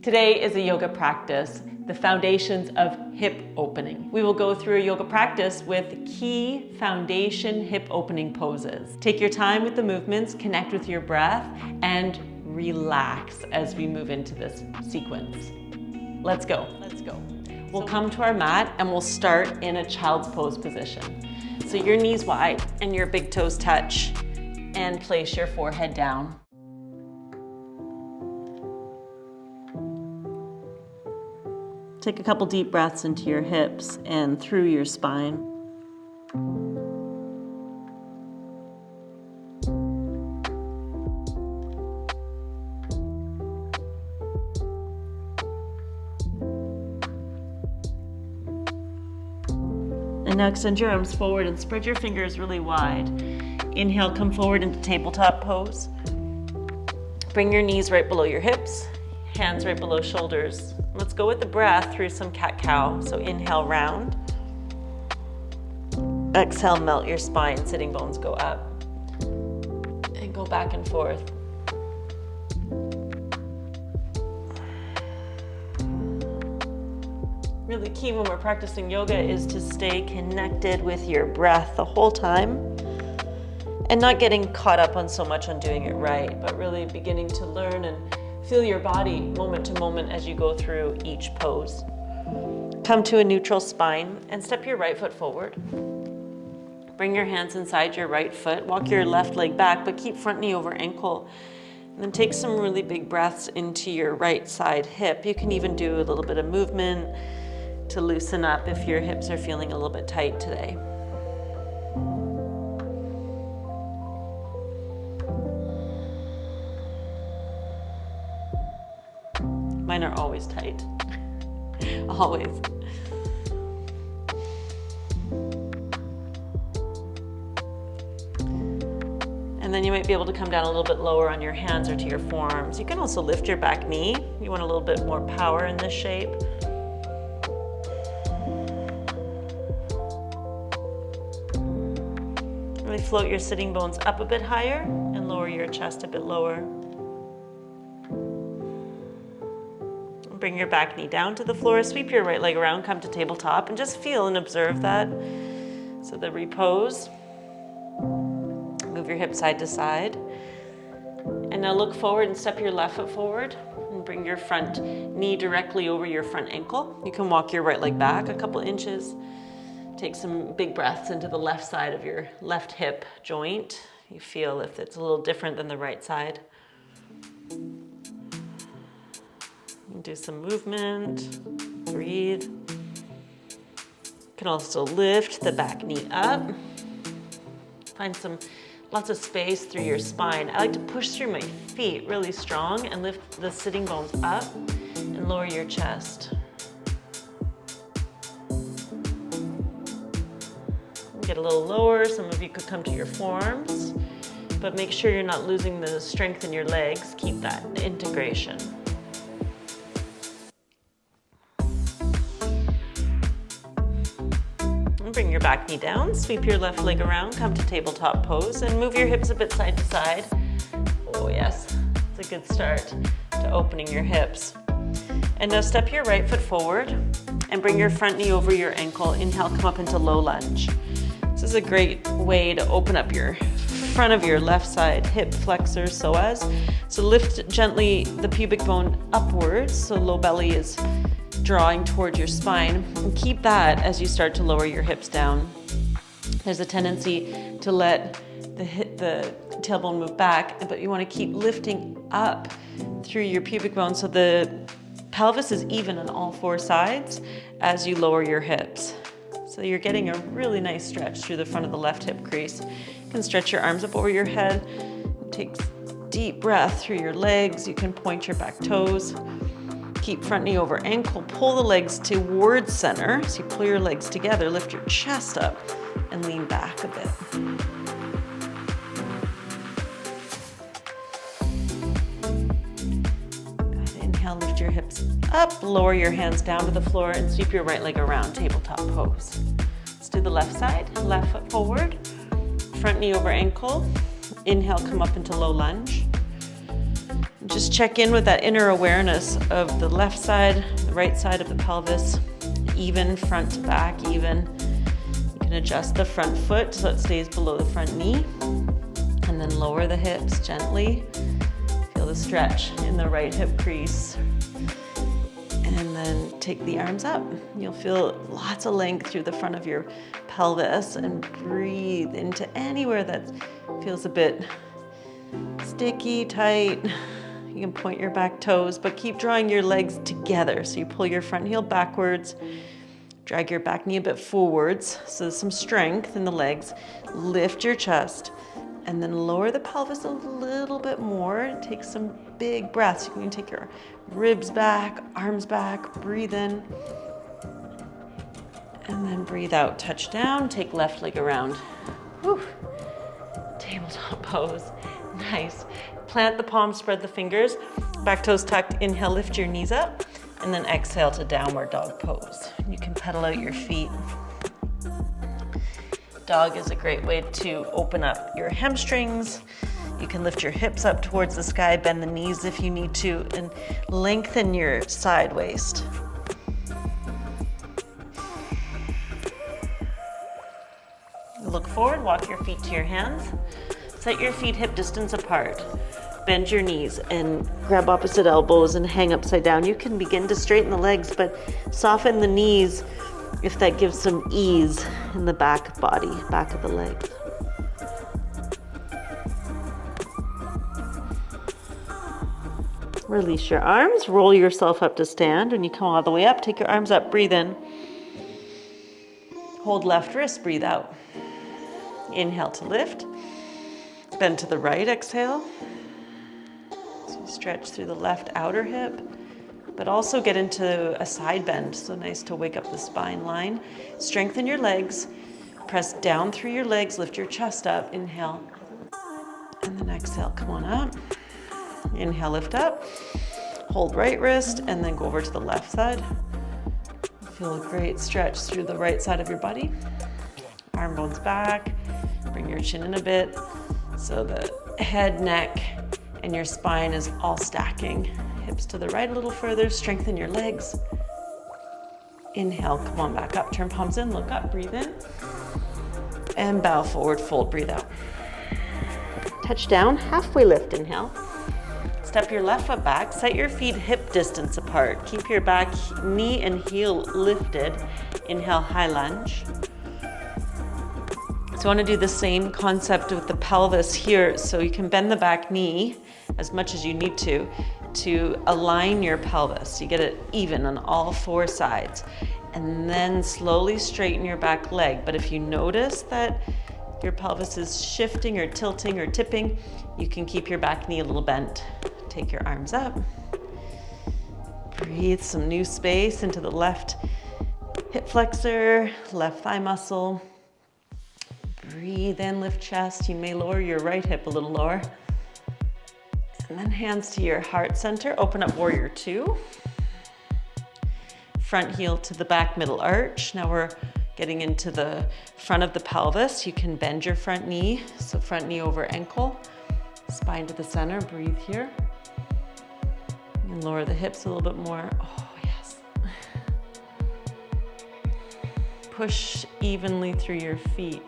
Today is a yoga practice, the foundations of hip opening. We will go through a yoga practice with key foundation hip opening poses. Take your time with the movements, connect with your breath, and relax as we move into this sequence. Let's go. We'll come to our mat and we'll start in a child's pose position. So your knees wide and your big toes touch, and place your forehead down. Take a couple deep breaths into your hips and through your spine. And now extend your arms forward and spread your fingers really wide. Inhale, come forward into tabletop pose. Bring your knees right below your hips, hands right below shoulders. Let's go with the breath through some cat-cow. So inhale, round. Exhale, melt your spine, sitting bones go up. And go back and forth. Really key when we're practicing yoga is to stay connected with your breath the whole time and not getting caught up on so much on doing it right, but really beginning to learn and feel your body moment to moment as you go through each pose. Come to a neutral spine and step your right foot forward. Bring your hands inside your right foot. Walk your left leg back, but keep front knee over ankle. And then take some really big breaths into your right side hip. You can even do a little bit of movement to loosen up if your hips are feeling a little bit tight today. Mine are always tight, always. And then you might be able to come down a little bit lower on your hands or to your forearms. You can also lift your back knee. You want a little bit more power in this shape. Really float your sitting bones up a bit higher and lower your chest a bit lower. Bring your back knee down to the floor, sweep your right leg around, come to tabletop, and just feel and observe that. So the repose. Move your hips side to side. And now look forward and step your left foot forward and bring your front knee directly over your front ankle. You can walk your right leg back a couple inches. Take some big breaths into the left side of your left hip joint. You feel if it's a little different than the right side. Do some movement, breathe. You can also lift the back knee up. Find lots of space through your spine. I like to push through my feet really strong and lift the sitting bones up and lower your chest. Get a little lower. Some of you could come to your forearms, but make sure you're not losing the strength in your legs. Keep that integration. Bring your back knee down, sweep your left leg around, come to tabletop pose, and move your hips a bit side to side. Oh yes, it's a good start to opening your hips. And now step your right foot forward and bring your front knee over your ankle. Inhale, come up into low lunge. This is a great way to open up your front of your left side hip flexor psoas. So lift gently the pubic bone upwards, so low belly is drawing towards your spine, and keep that as you start to lower your hips down. There's a tendency to let the tailbone move back, but you want to keep lifting up through your pubic bone so the pelvis is even on all four sides as you lower your hips. So you're getting a really nice stretch through the front of the left hip crease. You can stretch your arms up over your head. Take deep breath through your legs. You can point your back toes. Keep front knee over ankle, pull the legs towards center. So you pull your legs together, lift your chest up, and lean back a bit. Good. Inhale, lift your hips up, lower your hands down to the floor, and sweep your right leg around, tabletop pose. Let's do the left side, left foot forward, front knee over ankle. Inhale, come up into low lunge. Just check in with that inner awareness of the left side, the right side of the pelvis, even front to back, even. You can adjust the front foot so it stays below the front knee, and then lower the hips gently. Feel the stretch in the right hip crease. And then take the arms up. You'll feel lots of length through the front of your pelvis, and breathe into anywhere that feels a bit sticky, tight. You can point your back toes, but keep drawing your legs together. So you pull your front heel backwards, drag your back knee a bit forwards, so there's some strength in the legs. Lift your chest, and then lower the pelvis a little bit more. Take some big breaths. You can take your ribs back, arms back, breathe in, and then breathe out. Touch down, take left leg around. Whew. Tabletop pose, nice. Plant the palms, spread the fingers, back toes tucked. Inhale, lift your knees up, and then exhale to downward dog pose. You can pedal out your feet. Dog is a great way to open up your hamstrings. You can lift your hips up towards the sky, bend the knees if you need to, and lengthen your side waist. Look forward, walk your feet to your hands. Set your feet hip distance apart. Bend your knees and grab opposite elbows and hang upside down. You can begin to straighten the legs, but soften the knees if that gives some ease in the back body, back of the legs. Release your arms, roll yourself up to stand. When you come all the way up, take your arms up, breathe in. Hold left wrist, breathe out. Inhale to lift. Bend to the right, exhale. So stretch through the left outer hip, but also get into a side bend. So nice to wake up the spine line. Strengthen your legs. Press down through your legs, lift your chest up. Inhale. And then exhale, come on up. Inhale, lift up. Hold right wrist, and then go over to the left side. Feel a great stretch through the right side of your body. Arm bones back. Bring your chin in a bit. So the head, neck, and your spine is all stacking. Hips to the right a little further, strengthen your legs. Inhale, come on back up, turn palms in, look up, breathe in. And bow forward, fold, breathe out. Touch down, halfway lift, inhale. Step your left foot back, set your feet hip distance apart. Keep your back knee and heel lifted. Inhale, high lunge. So I want to do the same concept with the pelvis here. So you can bend the back knee as much as you need to align your pelvis. You get it even on all four sides. And then slowly straighten your back leg. But if you notice that your pelvis is shifting or tilting or tipping, you can keep your back knee a little bent. Take your arms up. Breathe some new space into the left hip flexor, left thigh muscle. Breathe in, lift chest. You may lower your right hip a little lower. And then hands to your heart center. Open up warrior two. Front heel to the back middle arch. Now we're getting into the front of the pelvis. You can bend your front knee. So front knee over ankle. Spine to the center. Breathe here. And lower the hips a little bit more. Oh, yes. Push evenly through your feet.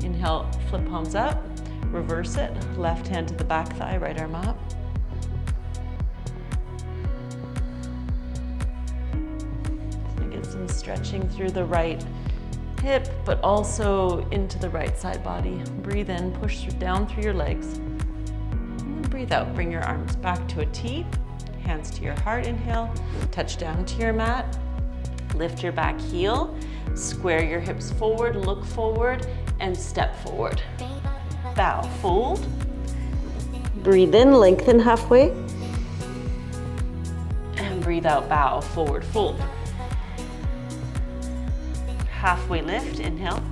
Inhale, flip palms up, reverse it. Left hand to the back thigh, right arm up. So get some stretching through the right hip, but also into the right side body. Breathe in, push down through your legs. And then breathe out, bring your arms back to a T. Hands to your heart, inhale. Touch down to your mat. Lift your back heel. Square your hips forward, look forward, and step forward. Bow, fold. Breathe in, lengthen halfway. And breathe out, bow, forward, fold. Halfway lift, inhale.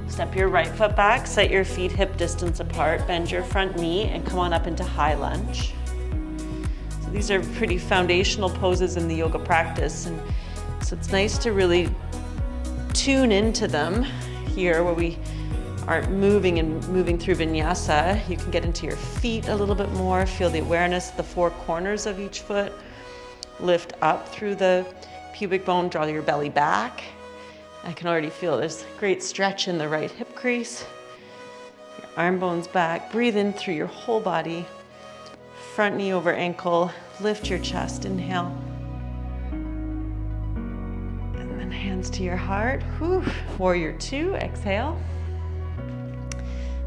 Step your right foot back, set your feet hip distance apart, bend your front knee, and come on up into high lunge. So these are pretty foundational poses in the yoga practice, and so it's nice to really tune into them here where we aren't moving through vinyasa, you can get into your feet a little bit more. Feel the awareness of the four corners of each foot. Lift up through the pubic bone, draw your belly back. I can already feel this great stretch in the right hip crease. Your arm bones back. Breathe in through your whole body. Front knee over ankle. Lift your chest. Inhale. And then hands to your heart. Whew. Warrior two. Exhale.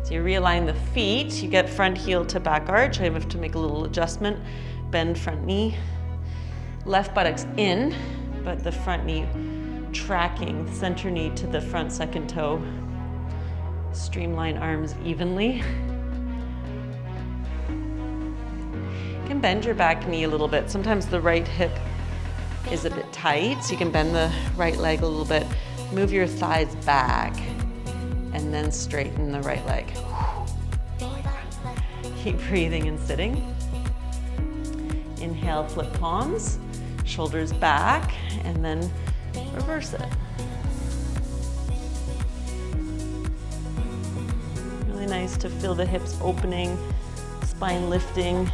So you realign the feet. You get front heel to back arch. I have to make a little adjustment. Bend front knee. Left buttocks in, but the front knee tracking center knee to the front second toe. Streamline arms evenly. You can bend your back knee a little bit. Sometimes the right hip is a bit tight, so you can bend the right leg a little bit. Move your thighs back and then straighten the right leg. Keep breathing and sitting. Inhale, flip palms. Shoulders back, and then reverse it. Really nice to feel the hips opening, spine lifting.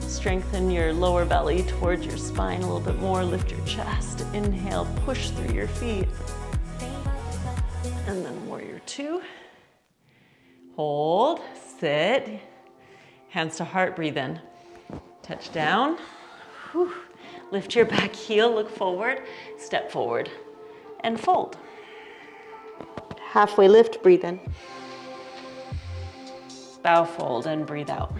Strengthen your lower belly towards your spine a little bit more. Lift your chest. Inhale, push through your feet. And then warrior two. Hold, sit. Hands to heart, breathe in. Touch down. Whew. Lift your back heel, look forward, step forward, and fold. Halfway lift, breathe in. Bow, fold, and breathe out.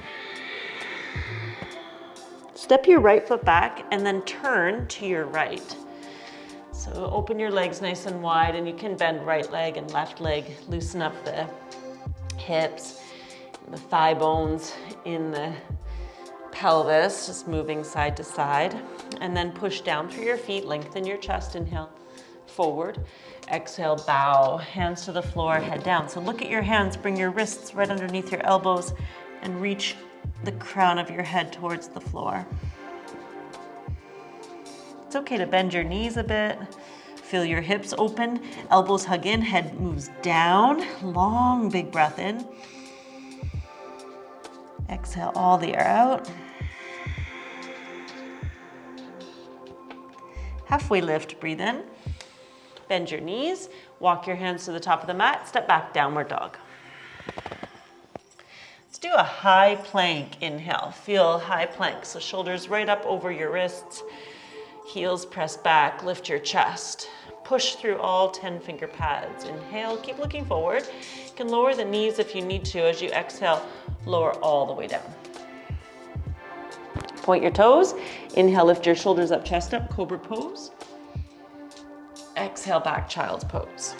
Step your right foot back and then turn to your right. So open your legs nice and wide, and you can bend right leg and left leg. Loosen up the hips, the thigh bones in the pelvis, just moving side to side. And then push down through your feet, lengthen your chest, inhale, forward. Exhale, bow, hands to the floor, head down. So look at your hands, bring your wrists right underneath your elbows and reach the crown of your head towards the floor. It's okay to bend your knees a bit. Feel your hips open, elbows hug in, head moves down. Long, big breath in. Exhale all the air out. Halfway lift, breathe in. Bend your knees, walk your hands to the top of the mat, step back, downward dog. Let's do a high plank inhale. Feel high plank, so shoulders right up over your wrists, heels press back, lift your chest. Push through all 10 finger pads. Inhale, keep looking forward. You can lower the knees if you need to. As you exhale, lower all the way down. Point your toes. Inhale, lift your shoulders up, chest up, cobra pose. Exhale, back child's pose.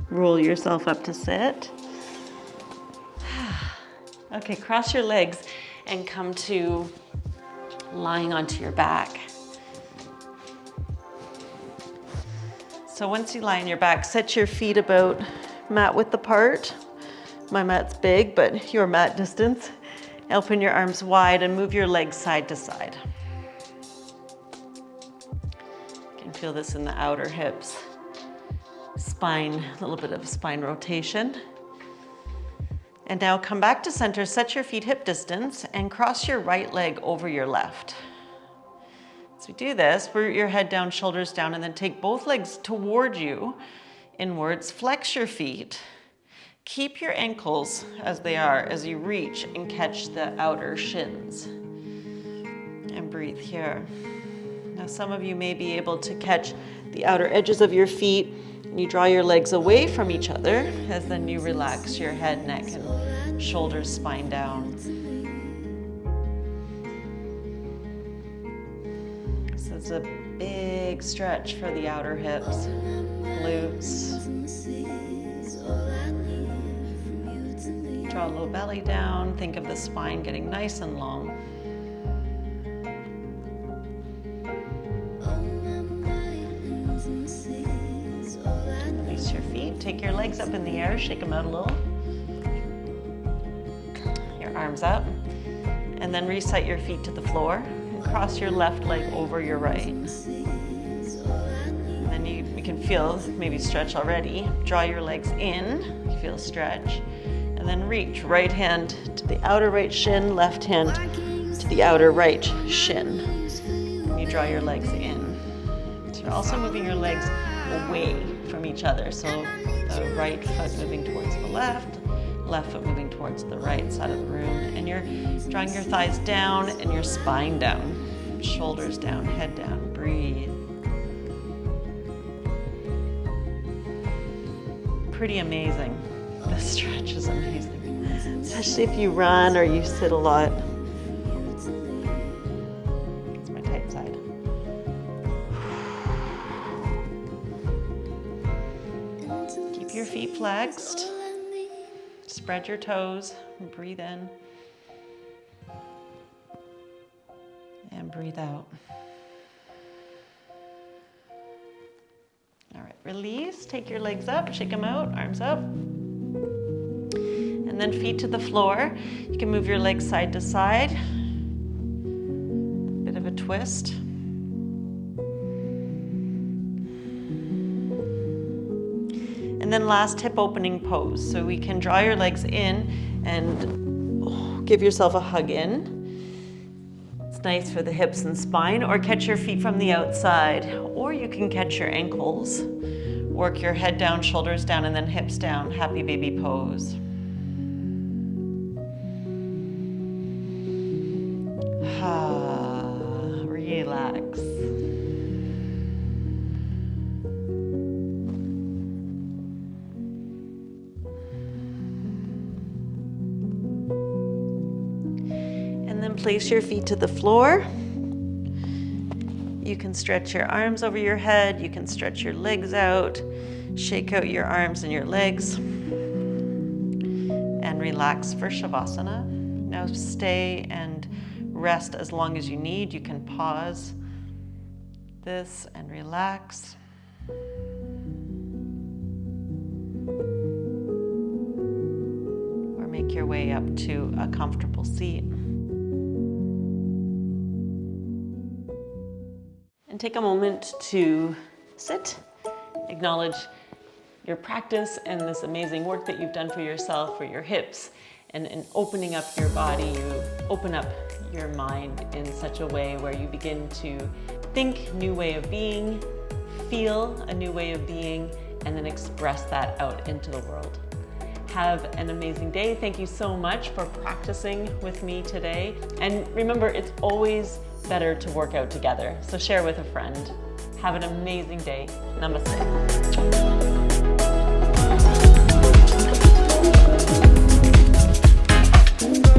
Roll yourself up to sit. Okay, cross your legs and come to lying onto your back. So once you lie on your back, set your feet about mat width apart. My mat's big, but your mat distance. Open your arms wide and move your legs side to side. You can feel this in the outer hips. Spine, a little bit of spine rotation. And now come back to center, set your feet hip distance, and cross your right leg over your left. As we do this, root your head down, shoulders down, and then take both legs toward you, inwards, flex your feet. Keep your ankles as they are as you reach and catch the outer shins. And breathe here. Now some of you may be able to catch the outer edges of your feet. You draw your legs away from each other as then you relax your head, neck, and shoulders, spine down. So it's a big stretch for the outer hips, glutes. Draw low belly down. Think of the spine getting nice and long. Release your feet. Take your legs up in the air. Shake them out a little. Your arms up. And then reset your feet to the floor. And cross your left leg over your right. can feel, maybe stretch already. Draw your legs in, you feel a stretch. And then reach, right hand to the outer right shin, left hand to the outer right shin. And you draw your legs in. So you're also moving your legs away from each other. So the right foot moving towards the left foot moving towards the right side of the room. And you're drawing your thighs down and your spine down. Shoulders down, head down, breathe. Pretty amazing. This stretch is amazing, especially if you run or you sit a lot. It's my tight side. Keep your feet flexed. Spread your toes. Breathe in. And breathe out. All right, release. Take your legs up, shake them out, arms up. And then feet to the floor. You can move your legs side to side. Bit of a twist. And then last, hip opening pose. So we can draw your legs in and give yourself a hug in. It's nice for the hips and spine, or catch your feet from the outside, or you can catch your ankles. Work your head down, shoulders down, and then hips down. Happy baby pose. Relax. And then place your feet to the floor. You can stretch your arms over your head. You can stretch your legs out. Shake out your arms and your legs. And relax for Shavasana. Now stay and rest as long as you need. You can pause this and relax. Or make your way up to a comfortable seat. And take a moment to sit, acknowledge your practice and this amazing work that you've done for yourself, for your hips, and in opening up your body, you open up your mind in such a way where you begin to think new way of being, feel a new way of being, and then express that out into the world. Have an amazing day. Thank you so much for practicing with me today. And remember, it's always better to work out together. So share with a friend. Have an amazing day. Namaste.